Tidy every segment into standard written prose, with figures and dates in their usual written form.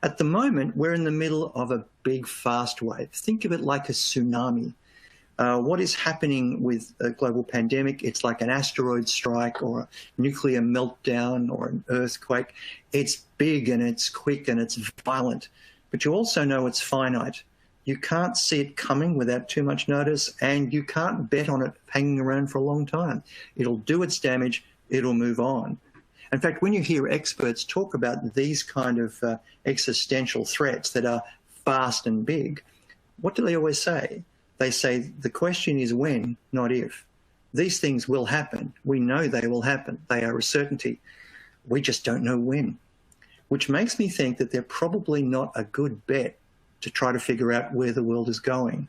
At the moment, we're in the middle of a big, fast wave. Think of it like a tsunami. What is happening with a global pandemic? It's like an asteroid strike or a nuclear meltdown or an earthquake. It's big and it's quick and it's violent, but you also know it's finite. You can't see it coming without too much notice, and you can't bet on it hanging around for a long time. It'll do its damage, it'll move on. In fact, when you hear experts talk about these kind of existential threats that are fast and big, what do they always say? They say the question is when, not if. These things will happen. We know they will happen. They are a certainty. We just don't know when, which makes me think that they're probably not a good bet to try to figure out where the world is going.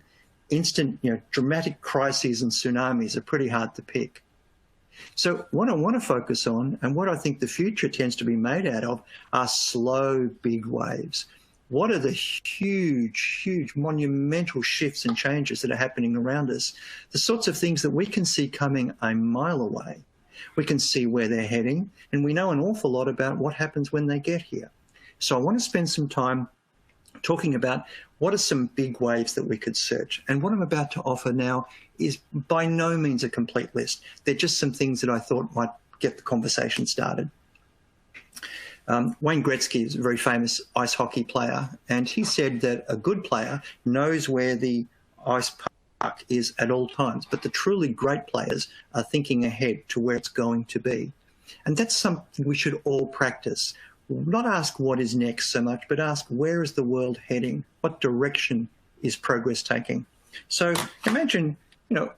Instant, dramatic crises and tsunamis are pretty hard to pick. So what I want to focus on, and what I think the future tends to be made out of, are slow, big waves. What are the huge, huge, monumental shifts and changes that are happening around us? The sorts of things that we can see coming a mile away. We can see where they're heading, and we know an awful lot about what happens when they get here. So I want to spend some time talking about what are some big waves that we could search. And what I'm about to offer now is by no means a complete list. They're just some things that I thought might get the conversation started. Wayne Gretzky is a very famous ice hockey player, and he said that a good player knows where the ice puck is at all times, but the truly great players are thinking ahead to where it's going to be. And that's something we should all practice. Not ask what is next so much, but ask where is the world heading? What direction is progress taking? So imagine,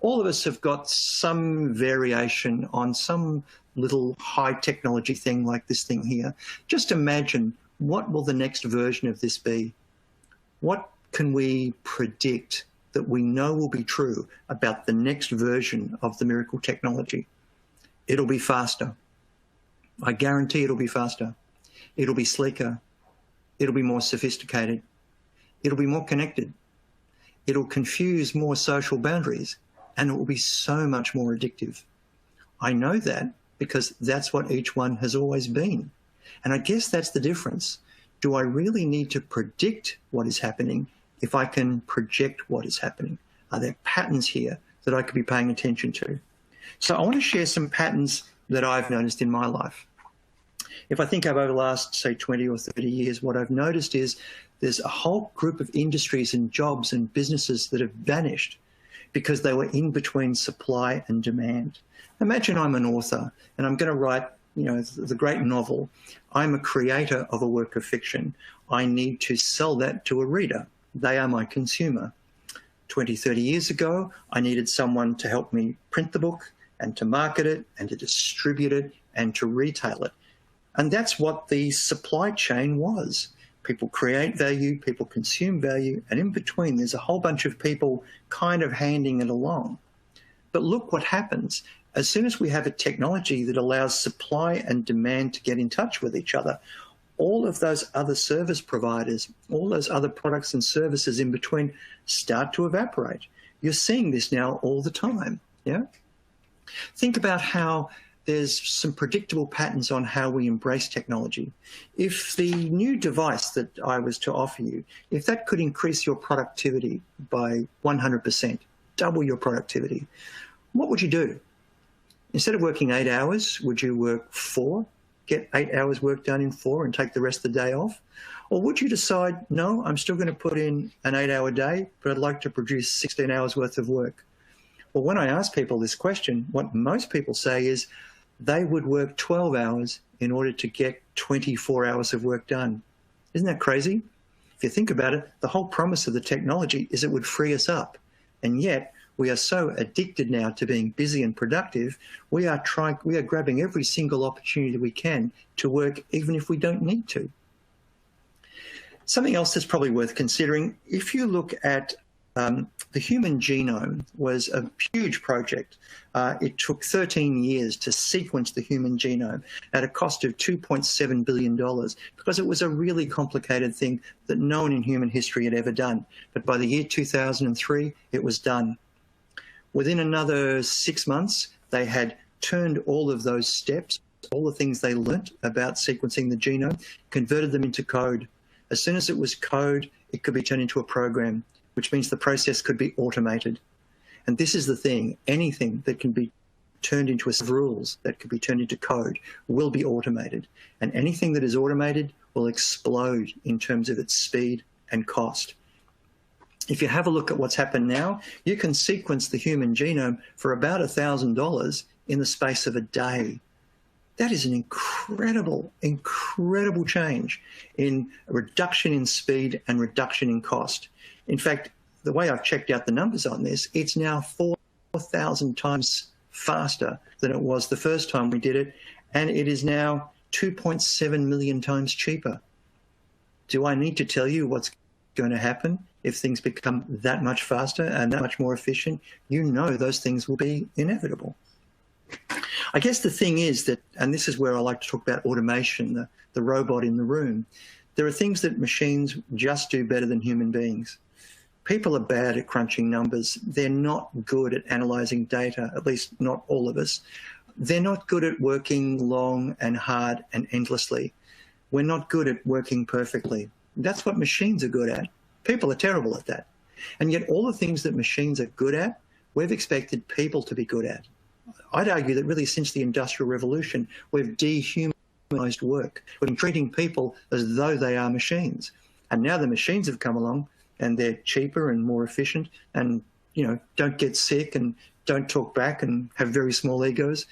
all of us have got some variation on some little high technology thing like this thing here. Just imagine, what will the next version of this be? What can we predict that we know will be true about the next version of the miracle technology? It'll be faster. I guarantee it'll be faster. It'll be sleeker. It'll be more sophisticated. It'll be more connected. It'll confuse more social boundaries, and it will be so much more addictive. I know that because that's what each one has always been. And I guess that's the difference. Do I really need to predict what is happening if I can project what is happening? Are there patterns here that I could be paying attention to? So I want to share some patterns that I've noticed in my life. If I think of over the last, say, 20 or 30 years, what I've noticed is there's a whole group of industries and jobs and businesses that have vanished because they were in between supply and demand. Imagine I'm an author and I'm going to write, the great novel. I'm a creator of a work of fiction. I need to sell that to a reader. They are my consumer. 20, 30 years ago, I needed someone to help me print the book and to market it and to distribute it and to retail it. And that's what the supply chain was. People create value, people consume value, and in between there's a whole bunch of people kind of handing it along. But look what happens. As soon as we have a technology that allows supply and demand to get in touch with each other, all of those other service providers, all those other products and services in between start to evaporate. You're seeing this now all the time. Yeah? Think about how there's some predictable patterns on how we embrace technology. If the new device that I was to offer you, if that could increase your productivity by 100%, double your productivity, what would you do? Instead of working 8 hours, would you work 4, get 8 hours work done in 4 and take the rest of the day off? Or would you decide, no, I'm still going to put in an 8-hour day, but I'd like to produce 16 hours worth of work? Well, when I ask people this question, what most people say is they would work 12 hours in order to get 24 hours of work done. Isn't that crazy? If you think about it, the whole promise of the technology is it would free us up. And yet we are so addicted now to being busy and productive, we are grabbing every single opportunity we can to work even if we don't need to. Something else that's probably worth considering, if you look at the human genome was a huge project. It took 13 years to sequence the human genome at a cost of $2.7 billion because it was a really complicated thing that no one in human history had ever done. But by the year 2003, it was done. Within another 6 months, they had turned all of those steps, all the things they learnt about sequencing the genome, converted them into code. As soon as it was code, it could be turned into a program, which means the process could be automated. And this is the thing, anything that can be turned into a set of rules, that could be turned into code, will be automated. And anything that is automated will explode in terms of its speed and cost. If you have a look at what's happened now, you can sequence the human genome for about $1,000 in the space of a day. That is an incredible, incredible change in a reduction in speed and reduction in cost. In fact, the way I've checked out the numbers on this, it's now 4,000 times faster than it was the first time we did it, and it is now 2.7 million times cheaper. Do I need to tell you what's going to happen if things become that much faster and that much more efficient? You know those things will be inevitable. I guess the thing is that, and this is where I like to talk about automation, the robot in the room, there are things that machines just do better than human beings. People are bad at crunching numbers. They're not good at analysing data, at least not all of us. They're not good at working long and hard and endlessly. We're not good at working perfectly. That's what machines are good at. People are terrible at that. And yet all the things that machines are good at, we've expected people to be good at. I'd argue that really since the Industrial Revolution, we've dehumanized work. We've been treating people as though they are machines. And now the machines have come along and they're cheaper and more efficient and, you know, don't get sick and don't talk back and have very small egos.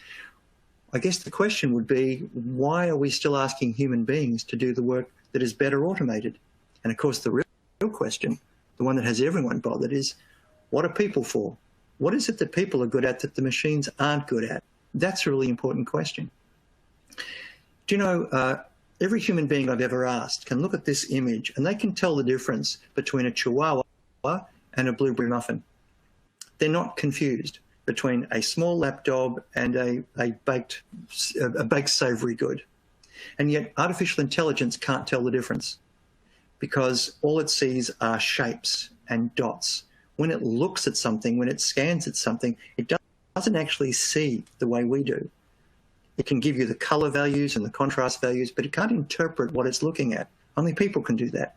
I guess the question would be, why are we still asking human beings to do the work that is better automated? And of course, the real question, the one that has everyone bothered, is what are people for? What is it that people are good at that the machines aren't good at? That's a really important question. Do you know, every human being I've ever asked can look at this image and they can tell the difference between a chihuahua and a blueberry muffin. They're not confused between a small lapdog and a baked savoury good. And yet artificial intelligence can't tell the difference because all it sees are shapes and dots. When it looks at something, when it scans at something, it doesn't actually see the way we do. It can give you the color values and the contrast values, but it can't interpret what it's looking at. Only people can do that.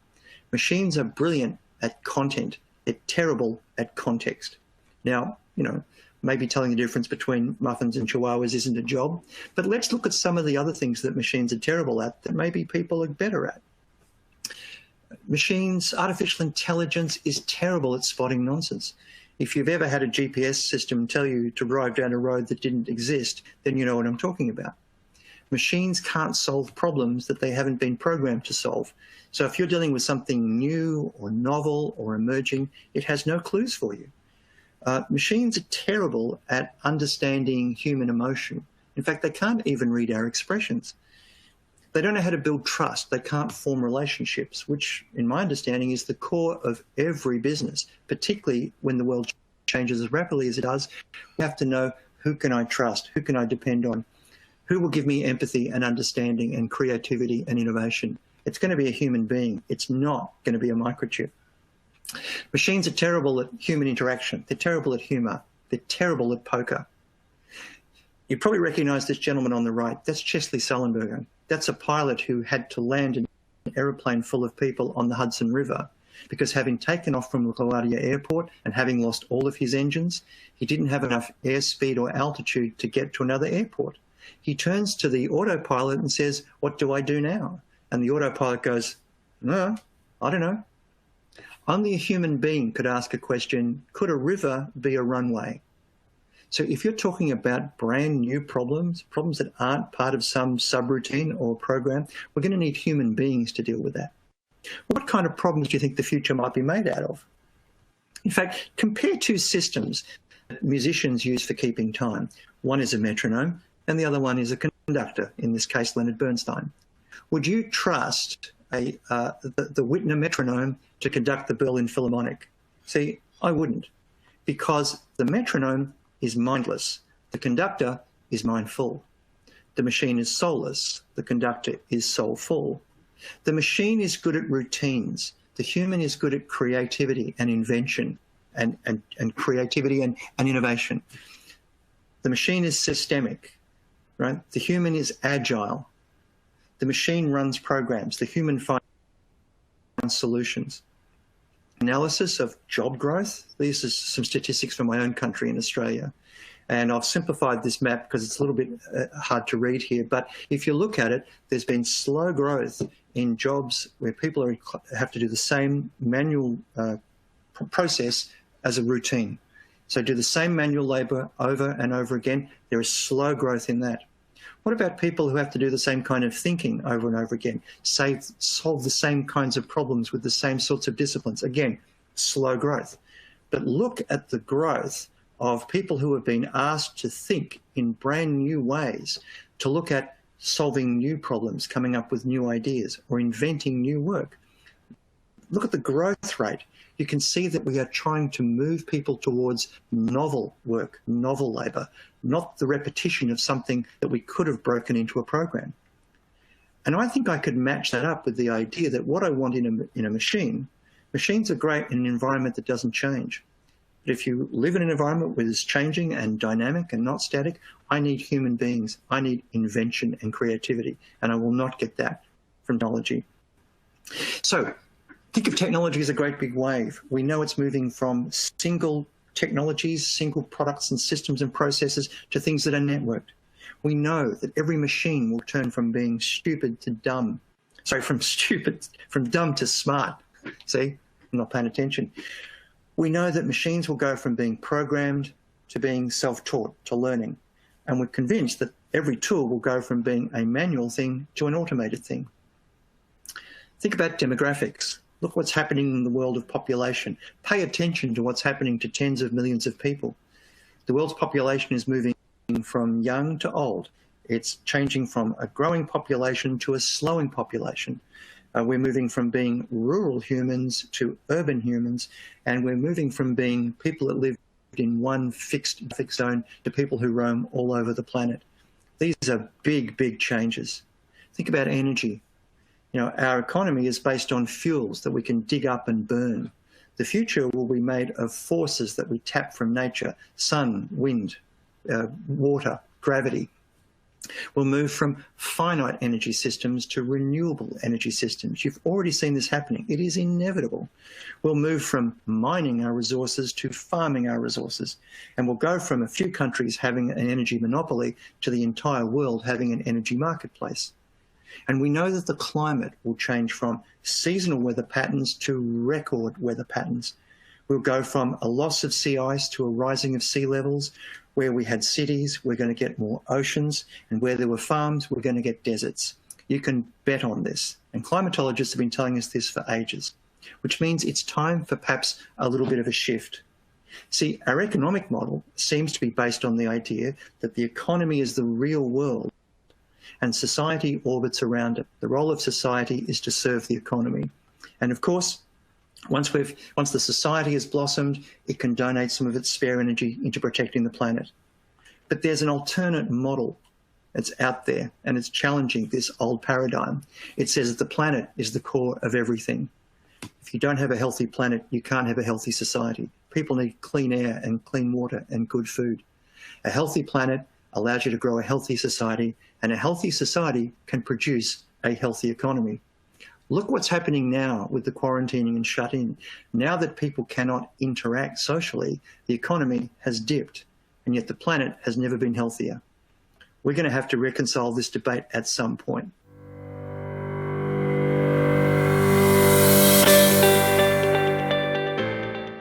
Machines are brilliant at content. They're terrible at context. Now, you know, maybe telling the difference between muffins and chihuahuas isn't a job, but let's look at some of the other things that machines are terrible at that maybe people are better at. Machines, artificial intelligence is terrible at spotting nonsense. If you've ever had a GPS system tell you to drive down a road that didn't exist, then you know what I'm talking about. Machines can't solve problems that they haven't been programmed to solve. So if you're dealing with something new or novel or emerging, it has no clues for you. Machines are terrible at understanding human emotion. In fact, they can't even read our expressions. They don't know how to build trust. They can't form relationships, which, in my understanding, is the core of every business, particularly when the world changes as rapidly as it does. We have to know, who can I trust? Who can I depend on? Who will give me empathy and understanding and creativity and innovation? It's going to be a human being. It's not going to be a microchip. Machines are terrible at human interaction. They're terrible at humor. They're terrible at poker. You probably recognize this gentleman on the right. That's Chesley Sullenberger. That's a pilot who had to land an aeroplane full of people on the Hudson River because having taken off from LaGuardia Airport and having lost all of his engines, he didn't have enough airspeed or altitude to get to another airport. He turns to the autopilot and says, "What do I do now?" And the autopilot goes, "No, I don't know." Only a human being could ask a question, could a river be a runway? So if you're talking about brand new problems, problems that aren't part of some subroutine or program, we're going to need human beings to deal with that. What kind of problems do you think the future might be made out of? In fact, compare two systems that musicians use for keeping time. One is a metronome and the other one is a conductor, in this case, Leonard Bernstein. Would you trust the Whitner metronome to conduct the Berlin Philharmonic? See, I wouldn't, because the metronome is mindless. The conductor is mindful. The machine is soulless. The conductor is soulful. The machine is good at routines. The human is good at creativity and invention and creativity and innovation. The machine is systemic, right? The human is agile. The machine runs programs. The human finds solutions. Analysis of job growth. These are some statistics from my own country in Australia. And I've simplified this map because it's a little bit hard to read here. But if you look at it, there's been slow growth in jobs where people have to do the same manual process as a routine. So do the same manual labour over and over again. There is slow growth in that. What about people who have to do the same kind of thinking over and over again, solve the same kinds of problems with the same sorts of disciplines? Again, slow growth. But look at the growth of people who have been asked to think in brand new ways, to look at solving new problems, coming up with new ideas, or inventing new work. Look at the growth rate. You can see that we are trying to move people towards novel work, novel labour, not the repetition of something that we could have broken into a program. And I think I could match that up with the idea that what I want in a machine, machines are great in an environment that doesn't change. But if you live in an environment where it's changing and dynamic and not static, I need human beings. I need invention and creativity, and I will not get that from technology. So think of technology as a great big wave. We know it's moving from single technologies, single products and systems and processes to things that are networked. We know that every machine will turn from being stupid to dumb. Sorry, from dumb to smart. See, I'm not paying attention. We know that machines will go from being programmed to being self-taught, to learning. And we're convinced that every tool will go from being a manual thing to an automated thing. Think about demographics. Look what's happening in the world of population. Pay attention to what's happening to tens of millions of people. The world's population is moving from young to old. It's changing from a growing population to a slowing population. We're moving from being rural humans to urban humans, and we're moving from being people that live in one fixed zone to people who roam all over the planet. These are big, big changes. Think about energy. You know, our economy is based on fuels that we can dig up and burn. The future will be made of forces that we tap from nature: sun, wind, water, gravity. We'll move from finite energy systems to renewable energy systems. You've already seen this happening. It is inevitable. We'll move from mining our resources to farming our resources. And we'll go from a few countries having an energy monopoly to the entire world having an energy marketplace. And we know that the climate will change from seasonal weather patterns to record weather patterns. We'll go from a loss of sea ice to a rising of sea levels. Where we had cities, we're going to get more oceans, and where there were farms, we're going to get deserts. You can bet on this. And climatologists have been telling us this for ages, which means it's time for perhaps a little bit of a shift. See, our economic model seems to be based on the idea that the economy is the real world and society orbits around it. The role of society is to serve the economy. And of course, once the society has blossomed, it can donate some of its spare energy into protecting the planet. But there's an alternate model that's out there, and it's challenging this old paradigm. It says that the planet is the core of everything. If you don't have a healthy planet, you can't have a healthy society. People need clean air and clean water and good food. A healthy planet allows you to grow a healthy society, and a healthy society can produce a healthy economy. Look what's happening now with the quarantining and shut-in. Now that people cannot interact socially, the economy has dipped, and yet the planet has never been healthier. We're going to have to reconcile this debate at some point.